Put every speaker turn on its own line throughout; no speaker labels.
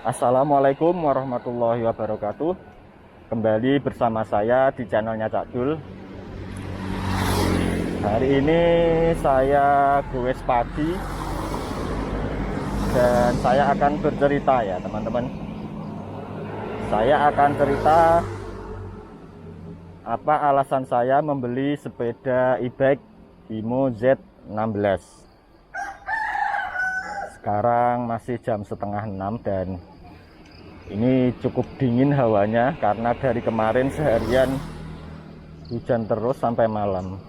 Assalamualaikum warahmatullahi wabarakatuh. Kembali bersama saya di channelnya Cak Dul. Hari ini saya goes pagi dan saya akan bercerita ya teman-teman. Saya akan cerita apa alasan saya membeli sepeda e-bike Himo Z16. Sekarang masih jam setengah 6 dan ini cukup dingin hawanya karena dari kemarin seharian hujan terus sampai malam.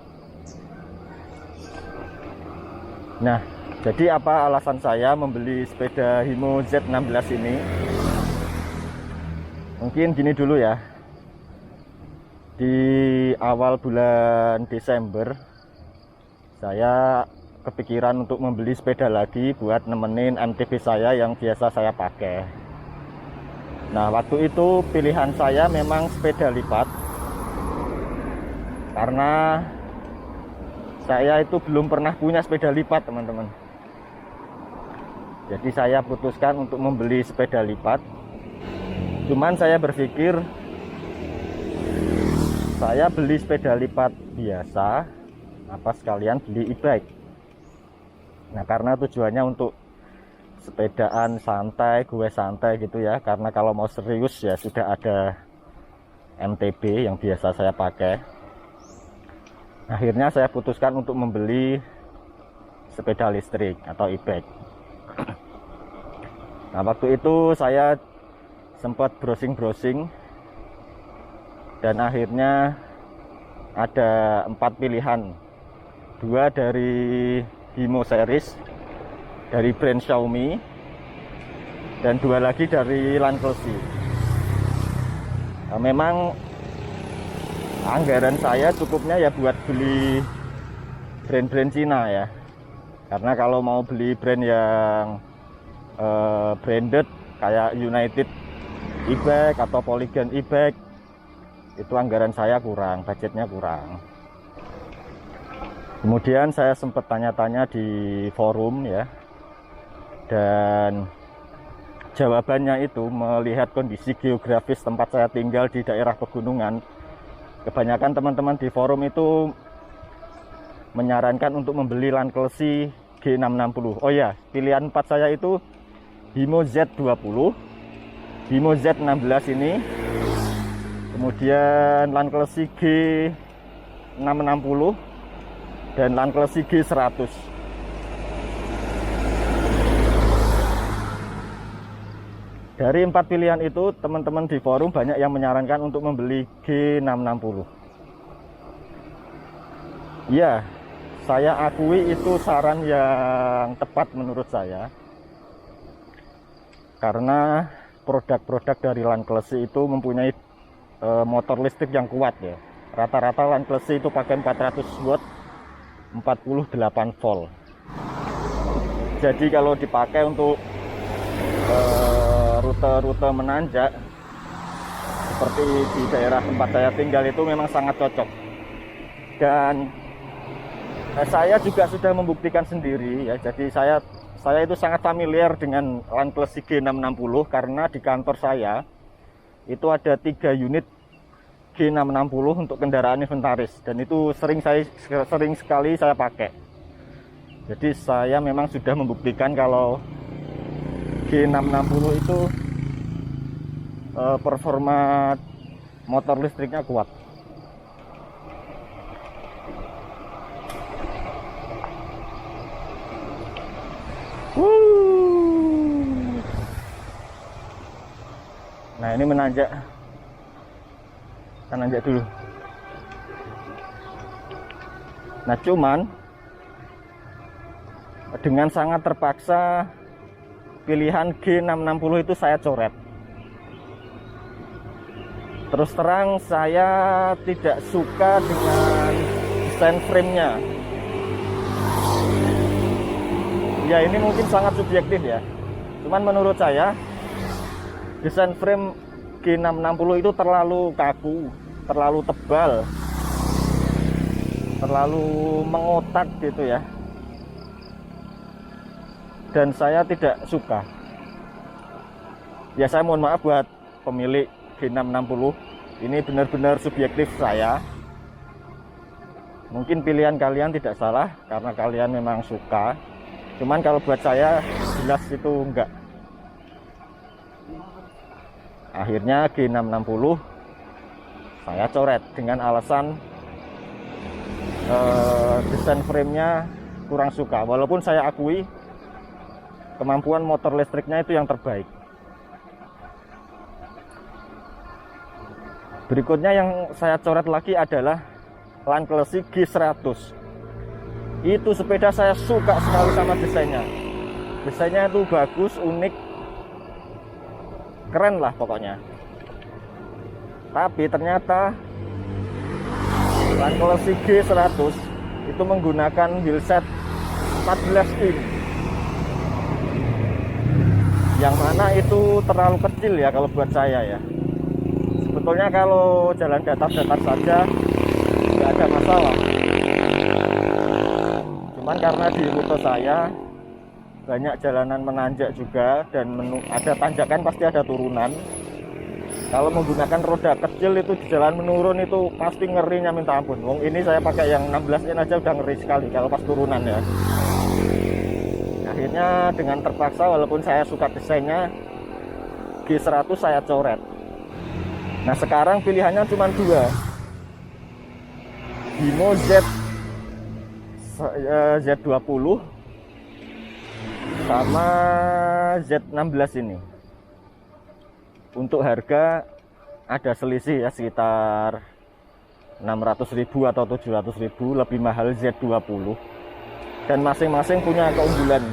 Nah, jadi apa alasan saya membeli sepeda Himo Z16 ini? Mungkin gini dulu ya. Di awal bulan Desember saya kepikiran untuk membeli sepeda lagi buat nemenin MTB saya yang biasa saya pakai. Nah, waktu itu pilihan saya memang sepeda lipat karena saya itu belum pernah punya sepeda lipat, teman-teman. Jadi saya putuskan untuk membeli sepeda lipat. Cuman saya berpikir saya beli sepeda lipat biasa apa sekalian beli e-bike. Nah, karena tujuannya untuk sepedaan santai, gue santai gitu ya. Karena kalau mau serius ya sudah ada MTB yang biasa saya pakai. Akhirnya saya putuskan untuk membeli sepeda listrik atau e-bike. Nah, waktu itu saya sempat browsing-browsing dan akhirnya ada 4 pilihan. 2 dari Himo series dari brand Xiaomi dan 2 lagi dari Lanclesi. Nah, memang anggaran saya cukupnya ya buat beli brand-brand Cina ya, karena kalau mau beli brand yang branded kayak United e-bike atau Polygon e-bike itu anggaran saya kurang, budgetnya kurang. Kemudian saya sempat tanya-tanya di forum ya, dan jawabannya itu melihat kondisi geografis tempat saya tinggal di daerah pegunungan. Kebanyakan teman-teman di forum itu menyarankan untuk membeli Lanclesi G660. Oh ya, pilihan 4 saya itu Himo Z20, Himo Z16 ini, kemudian Lanclesi G660 dan Lanclesi G100. Dari 4 pilihan itu, teman-teman di forum banyak yang menyarankan untuk membeli G660. Ya, saya akui itu saran yang tepat menurut saya. Karena produk-produk dari Lanclesi itu mempunyai motor listrik yang kuat ya. Rata-rata Lanclesi itu pakai 400 watt, 48 volt. Jadi kalau dipakai untuk rute-rute menanjak seperti di daerah tempat saya tinggal itu memang sangat cocok. Dan saya juga sudah membuktikan sendiri ya. Jadi saya itu sangat familiar dengan Lanclesi G660 karena di kantor saya itu ada 3 unit G660 untuk kendaraan inventaris dan itu sering sekali saya pakai. Jadi saya memang sudah membuktikan kalau G660 itu performa motor listriknya kuat. Nah, ini menanjak. Kita nanjak dulu. Nah, cuman dengan sangat terpaksa pilihan G660 itu saya coret. Terus terang saya tidak suka dengan desain frame-nya. Ya, ini mungkin sangat subjektif ya. Cuman menurut saya desain frame G660 itu terlalu kaku, terlalu tebal, terlalu mengotak gitu ya. Dan saya tidak suka. Ya saya mohon maaf buat pemilik G660, ini benar-benar subjektif saya. Mungkin pilihan kalian tidak salah karena kalian memang suka, cuman kalau buat saya jelas itu enggak. Akhirnya G660 saya coret dengan alasan desain framenya kurang suka, walaupun saya akui kemampuan motor listriknya itu yang terbaik. Berikutnya yang saya coret lagi adalah Land Classic G100. Itu sepeda saya suka sekali sama desainnya. Desainnya itu bagus, unik, keren lah pokoknya. Tapi ternyata Land Classic G100 itu menggunakan wheelset 14 in, yang mana itu terlalu kecil ya kalau buat saya ya. Sebetulnya kalau jalan datar-datar saja nggak ada masalah, cuman karena di rute saya banyak jalanan menanjak juga dan ada tanjakan, pasti ada turunan. Kalau menggunakan roda kecil itu di jalan menurun itu pasti ngerinya minta ampun. Wong ini saya pakai yang 16 in aja udah ngeri sekali kalau pas turunan ya. Akhirnya dengan terpaksa, walaupun saya suka desainnya, G100 saya coret. Nah sekarang pilihannya cuma dua, Bimo Z20 sama Z16 ini. Untuk harga ada selisih ya, sekitar 600.000 atau 700.000 lebih mahal Z20, dan masing-masing punya keunggulan.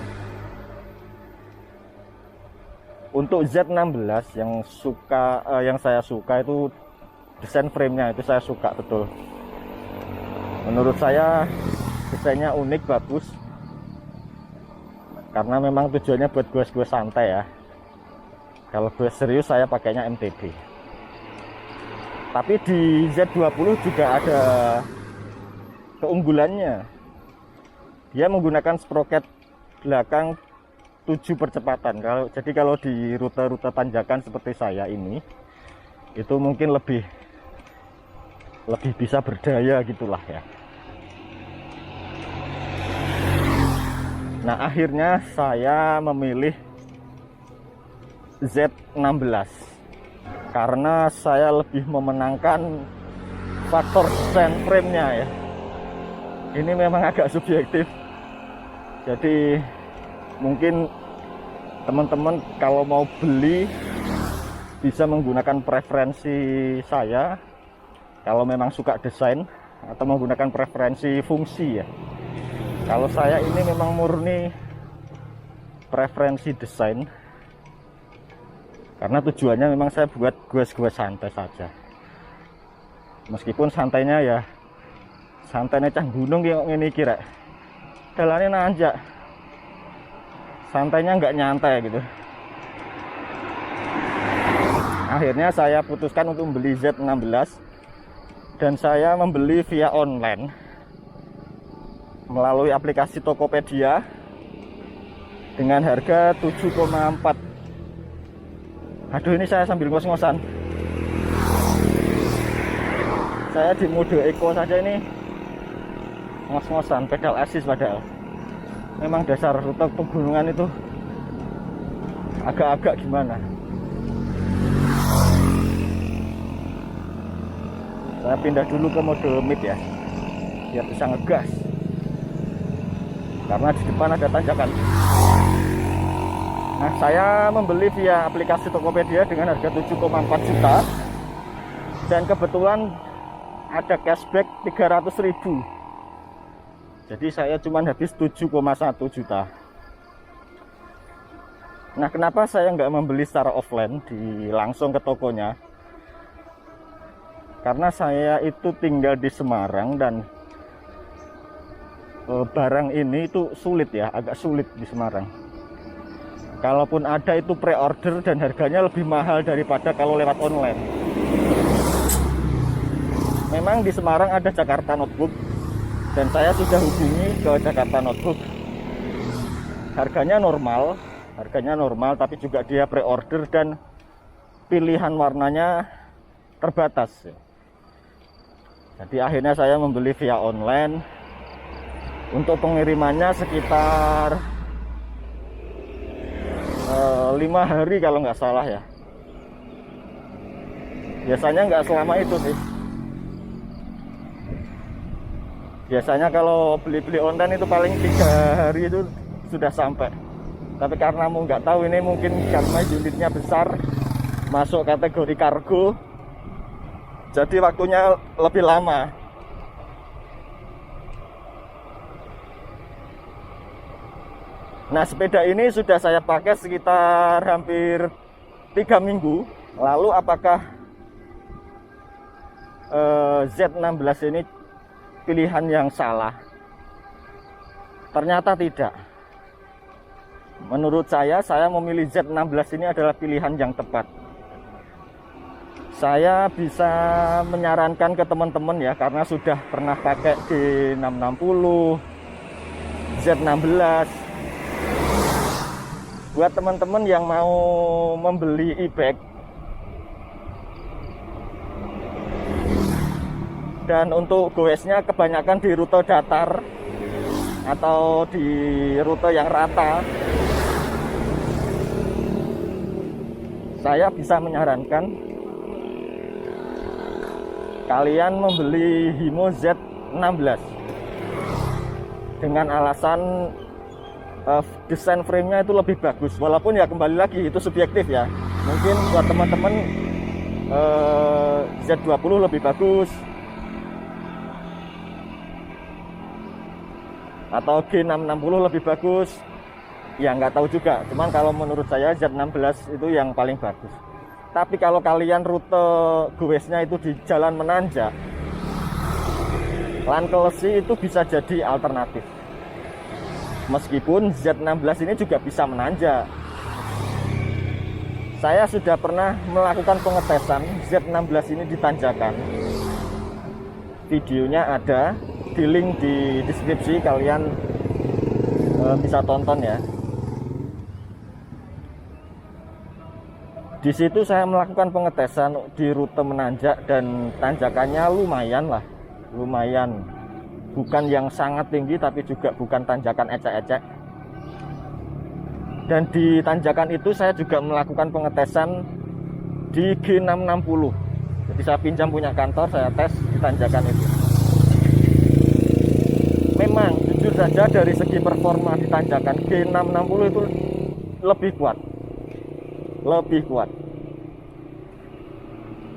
Untuk Z16 yang saya suka itu desain framenya, itu saya suka betul. Menurut saya desainnya unik, bagus, karena memang tujuannya buat gue santai ya. Kalau gue serius saya pakainya MTB. Tapi di Z20 juga ada keunggulannya. Dia menggunakan sprocket belakang 7 percepatan. Jadi kalau di rute-rute tanjakan seperti saya ini, itu mungkin lebih bisa berdaya gitulah ya. Nah akhirnya saya memilih Z16 karena saya lebih memenangkan faktor desain framenya ya. Ini memang agak subjektif, jadi mungkin teman-teman kalau mau beli bisa menggunakan preferensi saya kalau memang suka desain, atau menggunakan preferensi fungsi ya. Kalau saya ini memang murni preferensi desain, karena tujuannya memang saya buat gue santai saja. Meskipun santainya ya santainya cah gunung kayak ngene iki rek. Dalane nanjak. Santainya nggak nyantai gitu. Akhirnya saya putuskan untuk membeli Z16, dan saya membeli via online melalui aplikasi Tokopedia dengan harga 7,4. Aduh, ini saya sambil ngos-ngosan. Saya di mode eco saja ini ngos-ngosan, pedal assist padahal. Memang dasar rute pegunungan itu agak-agak gimana. Saya pindah dulu ke mode mid ya, biar bisa ngegas. Karena di depan ada tanjakan. Nah, saya membeli via aplikasi Tokopedia dengan harga 7,4 juta, dan kebetulan ada cashback 300.000. Jadi saya cuma habis 7,1 juta. Nah, kenapa saya nggak membeli secara offline langsung ke tokonya? Karena saya itu tinggal di Semarang, dan barang ini itu sulit ya, agak sulit di Semarang. Kalaupun ada itu pre-order, dan harganya lebih mahal daripada kalau lewat online. Memang di Semarang ada Jakarta Notebook, dan saya sudah hubungi ke Jakarta Notebook. Harganya normal, tapi juga dia pre-order, dan pilihan warnanya terbatas. Jadi akhirnya saya membeli via online. Untuk pengirimannya sekitar 5 hari kalau nggak salah ya. Biasanya nggak selama itu sih. Biasanya kalau beli-beli online itu paling 3 hari itu sudah sampai. Tapi karena mau nggak tahu ini mungkin karena unitnya besar, masuk kategori kargo, jadi waktunya lebih lama. Nah, sepeda ini sudah saya pakai sekitar hampir 3 minggu. Lalu apakah Z16 ini pilihan yang salah? Ternyata tidak. Menurut saya memilih Z16 ini adalah pilihan yang tepat. Saya bisa menyarankan ke teman-teman ya, karena sudah pernah pakai G660, Z16. Buat teman-teman yang mau membeli e-bike dan untuk goesnya kebanyakan di rute datar atau di rute yang rata, saya bisa menyarankan kalian membeli Hino Z16 dengan alasan desain frame-nya itu lebih bagus. Walaupun ya kembali lagi itu subjektif ya. Mungkin buat teman-teman Z20 lebih bagus atau G660 lebih bagus. Ya nggak tahu juga. Cuman kalau menurut saya Z16 itu yang paling bagus. Tapi kalau kalian rute goesnya itu di jalan menanjak, Lankelesi itu bisa jadi alternatif. Meskipun Z16 ini juga bisa menanjak. Saya sudah pernah melakukan pengetesan Z16 ini di tanjakan. Videonya ada di link di deskripsi, kalian bisa tonton ya. Di situ saya melakukan pengetesan di rute menanjak dan tanjakannya lumayan lah, lumayan. Bukan yang sangat tinggi tapi juga bukan tanjakan ecek-ecek. Dan di tanjakan itu saya juga melakukan pengetesan di G660. Jadi saya pinjam punya kantor, saya tes di tanjakan itu. Memang jujur saja dari segi performa di tanjakan G660 itu lebih kuat. Lebih kuat.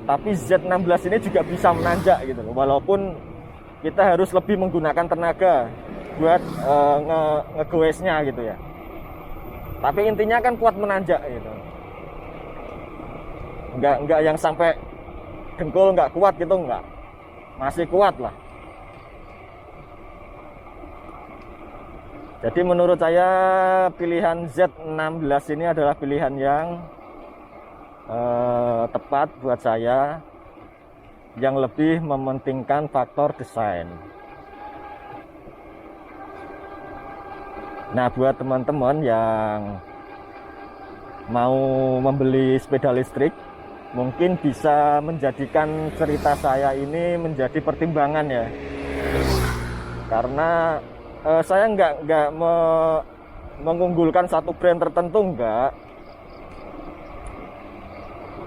Tapi Z16 ini juga bisa menanjak gitu loh. Walaupun kita harus lebih menggunakan tenaga buat ngegoesnya gitu ya. Tapi intinya kan kuat menanjak gitu. Enggak yang sampai dengkul nggak kuat gitu, enggak. Masih kuat lah. Jadi menurut saya pilihan Z16 ini adalah pilihan yang tepat buat saya, yang lebih mementingkan faktor desain. Nah, buat teman-teman yang mau membeli sepeda listrik, mungkin bisa menjadikan cerita saya ini menjadi pertimbangan ya. Karena saya nggak mengunggulkan satu brand tertentu, enggak.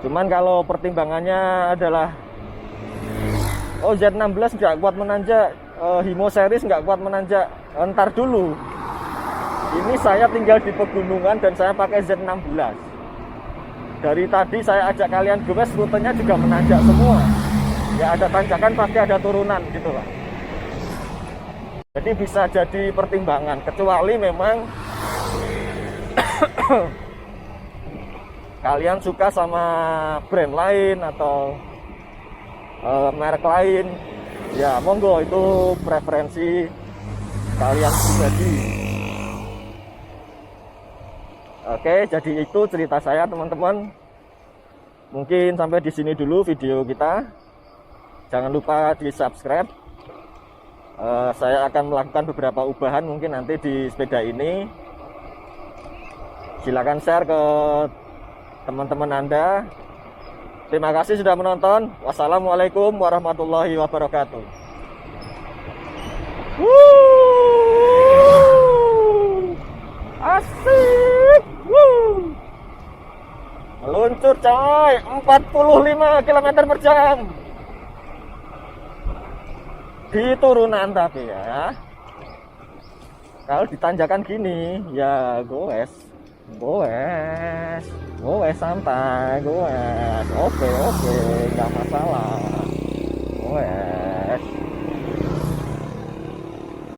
Cuman kalau pertimbangannya adalah Z16 nggak kuat menanjak, Hino series nggak kuat menanjak, entar dulu. Ini saya tinggal di pegunungan dan saya pakai Z16. Dari tadi saya ajak kalian goes, rutenya juga menanjak semua. Ya ada tanjakan pasti ada turunan gitu lah. Jadi bisa jadi pertimbangan, kecuali memang kalian suka sama brand lain atau merek lain, ya monggo, itu preferensi kalian pribadi. Oke, jadi itu cerita saya teman-teman. Mungkin sampai di sini dulu video kita. Jangan lupa di subscribe. Saya akan melakukan beberapa ubahan mungkin nanti di sepeda ini. Silakan share ke teman-teman Anda Terima kasih sudah menonton. Wassalamualaikum warahmatullahi wabarakatuh. Asik. Meluncur coy, 45 km per jam. Di turunan tapi ya. Kalau ditanjakan gini, ya goes santai, goes. Oke, nggak masalah. Goes.